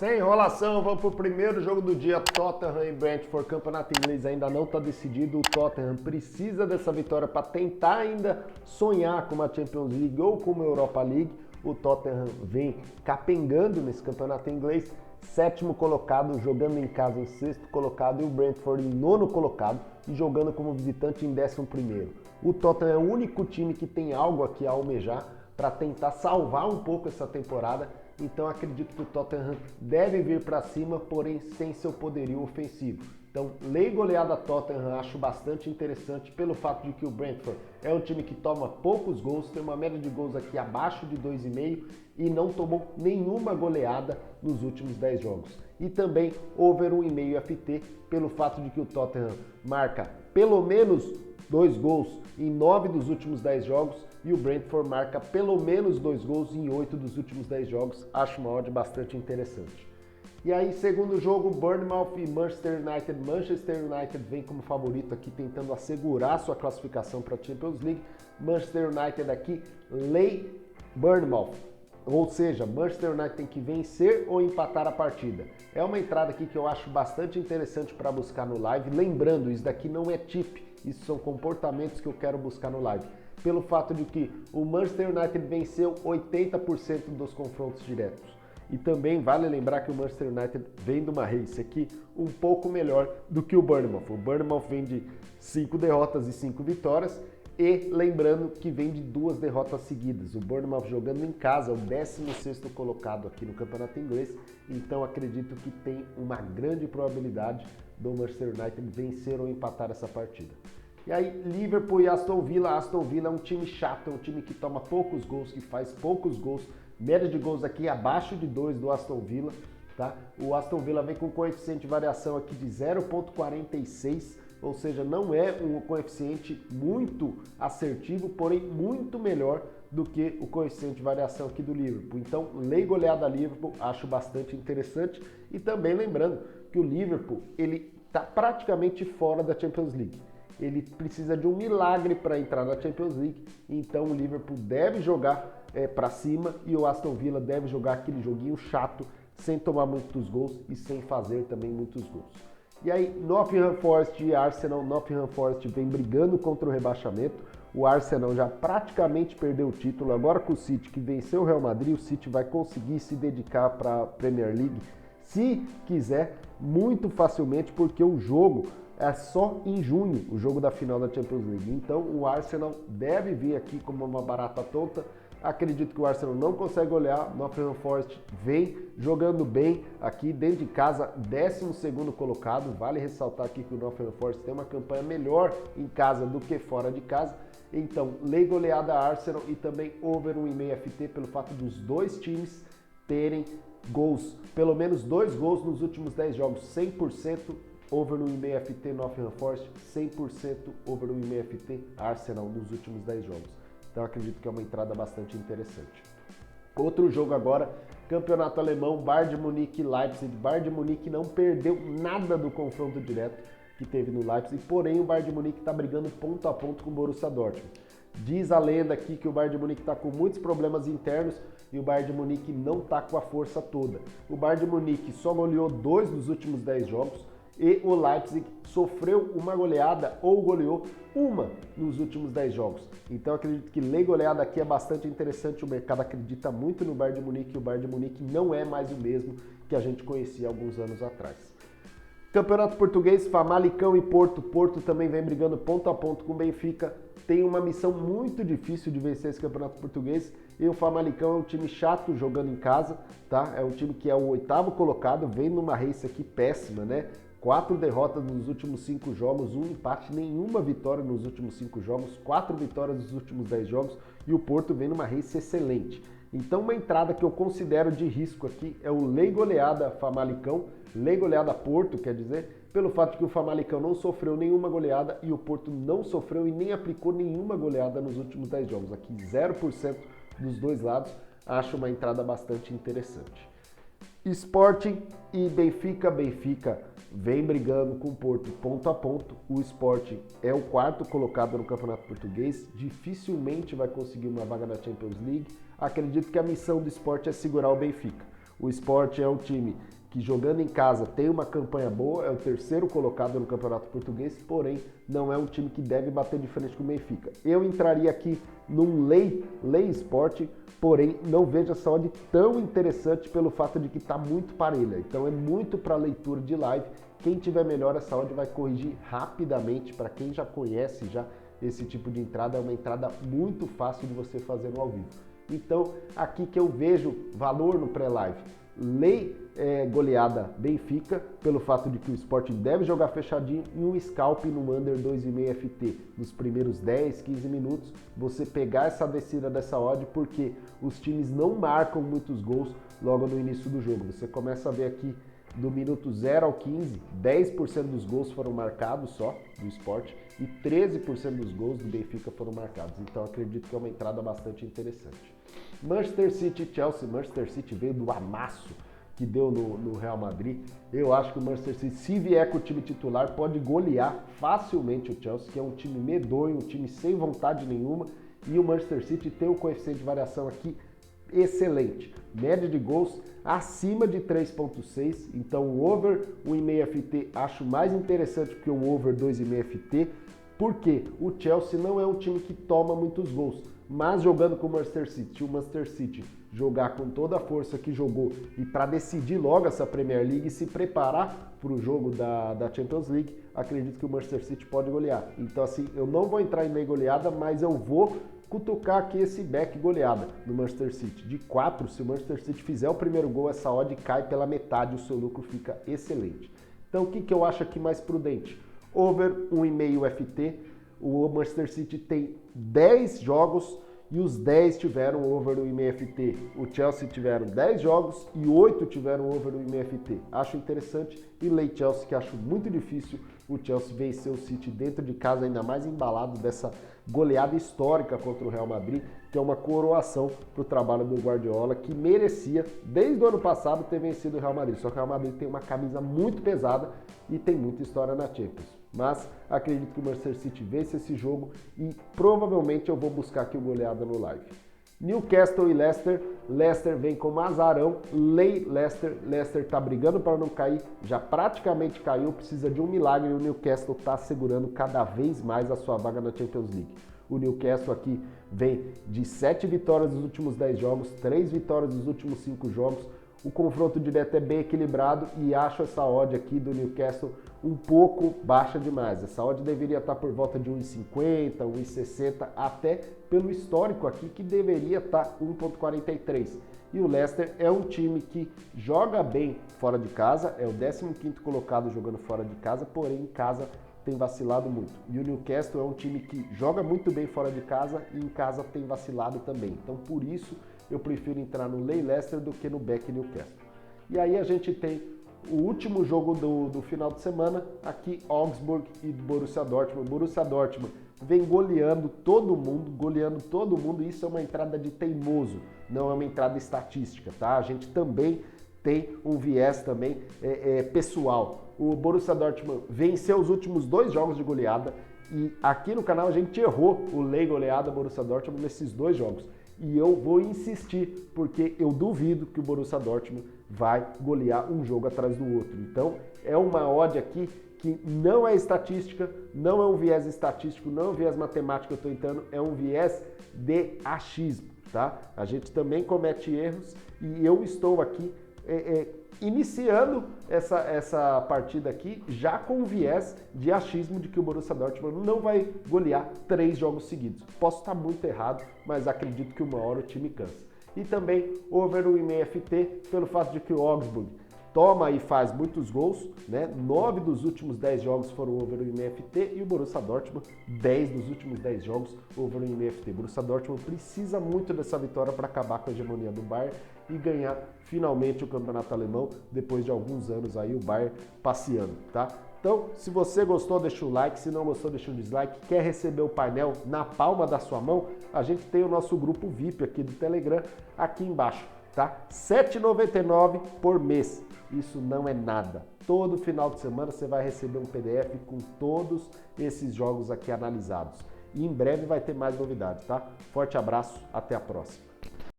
Sem enrolação, vamos para o primeiro jogo do dia, Tottenham e Brentford. Campeonato inglês ainda não está decidido, o Tottenham precisa dessa vitória para tentar ainda sonhar com uma Champions League ou com uma Europa League. O Tottenham vem capengando nesse campeonato inglês, sétimo colocado, jogando em casa em sexto colocado, e o Brentford em nono colocado e jogando como visitante em 11º. O Tottenham é o único time que tem algo aqui a almejar para tentar salvar um pouco essa temporada. Então acredito que o Tottenham deve vir para cima, porém sem seu poderio ofensivo. Então, lei goleada Tottenham acho bastante interessante pelo fato de que o Brentford é um time que toma poucos gols, tem uma média de gols aqui abaixo de 2,5 e não tomou nenhuma goleada nos últimos 10 jogos. E também over 1,5 FT pelo fato de que o Tottenham marca pelo menos 2 gols em 9 dos últimos 10 jogos e o Brentford marca pelo menos 2 gols em 8 dos últimos 10 jogos. Acho uma odd bastante interessante. E aí, segundo jogo, Bournemouth e Manchester United. Manchester United vem como favorito aqui, tentando assegurar sua classificação para a Champions League. Manchester United aqui, lei Bournemouth. Ou seja, Manchester United tem que vencer ou empatar a partida. É uma entrada aqui que eu acho bastante interessante para buscar no live. Lembrando, isso daqui não é tip, isso são comportamentos que eu quero buscar no live. Pelo fato de que o Manchester United venceu 80% dos confrontos diretos. E também vale lembrar que o Manchester United vem de uma race aqui um pouco melhor do que o Bournemouth. O Bournemouth vem de 5 derrotas e 5 vitórias e lembrando que vem de 2 derrotas seguidas. O Bournemouth jogando em casa, é o 16º colocado aqui no campeonato inglês. Então acredito que tem uma grande probabilidade do Manchester United vencer ou empatar essa partida. E aí, Liverpool e Aston Villa. Aston Villa é um time chato, é um time que toma poucos gols, que faz poucos gols. Média de gols aqui abaixo de 2 do Aston Villa, tá? O Aston Villa vem com coeficiente de variação aqui de 0,46, ou seja, não é um coeficiente muito assertivo, porém muito melhor do que o coeficiente de variação aqui do Liverpool. Então, lei goleada Liverpool, acho bastante interessante. E também lembrando que o Liverpool, ele está praticamente fora da Champions League. Ele precisa de um milagre para entrar na Champions League, então o Liverpool deve jogar para cima e o Aston Villa deve jogar aquele joguinho chato, sem tomar muitos gols e sem fazer também muitos gols. E aí, Nottingham Forest e Arsenal. Nottingham Forest vem brigando contra o rebaixamento, o Arsenal já praticamente perdeu o título, agora com o City que venceu o Real Madrid, o City vai conseguir se dedicar para a Premier League, se quiser, muito facilmente, porque o jogo é só em junho, o jogo da final da Champions League. Então o Arsenal deve vir aqui como uma barata tonta. Acredito que o Arsenal não consegue olhar. Nottingham Forest vem jogando bem aqui dentro de casa, 12º colocado. Vale ressaltar aqui que o Nottingham Forest tem uma campanha melhor em casa do que fora de casa. Então, lei goleada Arsenal e também over 1,5 FT pelo fato dos dois times terem gols, pelo menos 2 gols nos últimos 10 jogos, 100% over no 1,5 FT Nottingham Forest, 100% over no 1,5 FT Arsenal nos últimos 10 jogos. Então acredito que é uma entrada bastante interessante. Outro jogo agora, campeonato alemão, Bayern de Munique e Leipzig. Bayern de Munique não perdeu nada do confronto direto que teve no Leipzig, porém o Bayern de Munique está brigando ponto a ponto com o Borussia Dortmund. Diz a lenda aqui que o Bayern de Munique está com muitos problemas internos e o Bayern de Munique não está com a força toda. O Bayern de Munique só goleou 2 dos últimos 10 jogos, e o Leipzig sofreu uma goleada ou goleou uma nos últimos 10 jogos. Então acredito que lei goleada aqui é bastante interessante, o mercado acredita muito no Bayern de Munique e o Bayern de Munique não é mais o mesmo que a gente conhecia alguns anos atrás. Campeonato Português, Famalicão e Porto. Porto também vem brigando ponto a ponto com o Benfica. Tem uma missão muito difícil de vencer esse Campeonato Português e o Famalicão é um time chato jogando em casa, tá? É um time que é o 8º colocado, vem numa race aqui péssima, né? 4 derrotas nos últimos 5 jogos, 1 empate, nenhuma vitória nos últimos 5 jogos, 4 vitórias nos últimos 10 jogos e o Porto vem numa race excelente. Então uma entrada que eu considero de risco aqui é o lei goleada Famalicão, lei goleada Porto, quer dizer, pelo fato de que o Famalicão não sofreu nenhuma goleada e o Porto não sofreu e nem aplicou nenhuma goleada nos últimos 10 jogos. Aqui 0% dos dois lados, acho uma entrada bastante interessante. Sporting e Benfica. Benfica vem brigando com o Porto ponto a ponto. O Sporting é o 4º colocado no Campeonato Português, dificilmente vai conseguir uma vaga na Champions League. Acredito que a missão do Sporting é segurar o Benfica. O Sport é um time que jogando em casa tem uma campanha boa, é o terceiro colocado no Campeonato Português, porém não é um time que deve bater de frente com o Benfica. Eu entraria aqui num Lei Sport, porém não vejo essa odd tão interessante pelo fato de que está muito parelha. Então é muito para leitura de live. Quem tiver melhor essa odd vai corrigir rapidamente. Para quem já conhece já esse tipo de entrada, é uma entrada muito fácil de você fazer no ao vivo. Então aqui que eu vejo valor no pré-live. Lei goleada Benfica, pelo fato de que o Sport deve jogar fechadinho, e um scalp no under 2,5 FT. Nos primeiros 10, 15 minutos, você pegar essa descida dessa odd, porque os times não marcam muitos gols logo no início do jogo. Você começa a ver aqui do minuto 0 ao 15, 10% dos gols foram marcados só do Sport e 13% dos gols do Benfica foram marcados. Então acredito que é uma entrada bastante interessante. Manchester City e Chelsea. Manchester City veio do amasso que deu no Real Madrid. Eu acho que o Manchester City, se vier com o time titular, pode golear facilmente o Chelsea, que é um time medonho, um time sem vontade nenhuma, e o Manchester City tem um coeficiente de variação aqui excelente. Média de gols acima de 3.6, então o over 1,5 FT acho mais interessante que o over 2,5 FT, porque o Chelsea não é um time que toma muitos gols, mas jogando com o Manchester City, se o Manchester City jogar com toda a força que jogou e para decidir logo essa Premier League e se preparar para o jogo da Champions League, acredito que o Manchester City pode golear. Então assim, eu não vou entrar em meio goleada, mas eu vou cutucar aqui esse back goleada do Manchester City. De 4, se o Manchester City fizer o primeiro gol, essa odd cai pela metade, o seu lucro fica excelente. Então o que eu acho aqui mais prudente? Over 1,5 FT, o Manchester City tem 10 jogos e os 10 tiveram over 1,5 FT. O Chelsea tiveram 10 jogos e 8 tiveram over 1,5 FT. Acho interessante. E Lei Chelsea, que acho muito difícil o Chelsea vencer o City dentro de casa, ainda mais embalado dessa goleada histórica contra o Real Madrid, que é uma coroação para o trabalho do Guardiola, que merecia, desde o ano passado, ter vencido o Real Madrid. Só que o Real Madrid tem uma camisa muito pesada e tem muita história na Champions. Mas acredito que o Manchester City vence esse jogo e provavelmente eu vou buscar aqui o goleada no live. Newcastle e Leicester. Leicester vem com azarão. Lei Leicester. Leicester tá brigando para não cair, já praticamente caiu, precisa de um milagre e o Newcastle tá segurando cada vez mais a sua vaga na Champions League. O Newcastle aqui vem de 7 vitórias nos últimos 10 jogos, 3 vitórias nos últimos 5 jogos. O confronto direto é bem equilibrado e acho essa odd aqui do Newcastle um pouco baixa demais. Essa odd deveria estar por volta de 1,50, 1,60, até pelo histórico aqui que deveria estar 1,43. E o Leicester é um time que joga bem fora de casa, é o 15º colocado jogando fora de casa, porém em casa tem vacilado muito. E o Newcastle é um time que joga muito bem fora de casa e em casa tem vacilado também. Então por isso eu prefiro entrar no Lei Leicester do que no back Newcastle. E aí a gente tem o último jogo do final de semana, aqui Augsburg e Borussia Dortmund. Borussia Dortmund vem goleando todo mundo, e isso é uma entrada de teimoso, não é uma entrada estatística, tá? A gente também tem um viés também pessoal. O Borussia Dortmund venceu os últimos 2 jogos de goleada e aqui no canal a gente errou o Lei goleada Borussia Dortmund nesses 2 jogos. E eu vou insistir, porque eu duvido que o Borussia Dortmund vai golear um jogo atrás do outro. Então, é uma odd aqui que não é estatística, não é um viés estatístico, não é um viés matemático que eu estou entrando, é um viés de achismo, tá? A gente também comete erros e eu estou aqui iniciando essa partida aqui já com o viés de achismo de que o Borussia Dortmund não vai golear 3 jogos seguidos. Posso estar muito errado, mas acredito que uma hora o time cansa. E também over 1,5 FT, pelo fato de que o Augsburg toma e faz muitos gols, né? 9 dos últimos 10 jogos foram over 1,5 FT e o Borussia Dortmund 10 dos últimos 10 jogos over 1,5 FT. O Borussia Dortmund precisa muito dessa vitória para acabar com a hegemonia do Bayern e ganhar finalmente o campeonato alemão depois de alguns anos aí o Bayern passeando, tá? Então, se você gostou, deixa o like, se não gostou, deixa o dislike. Quer receber o painel na palma da sua mão? A gente tem o nosso grupo VIP aqui do Telegram aqui embaixo, tá? R$ 7,99 por mês. Isso não é nada. Todo final de semana você vai receber um PDF com todos esses jogos aqui analisados. E em breve vai ter mais novidades, tá? Forte abraço, até a próxima.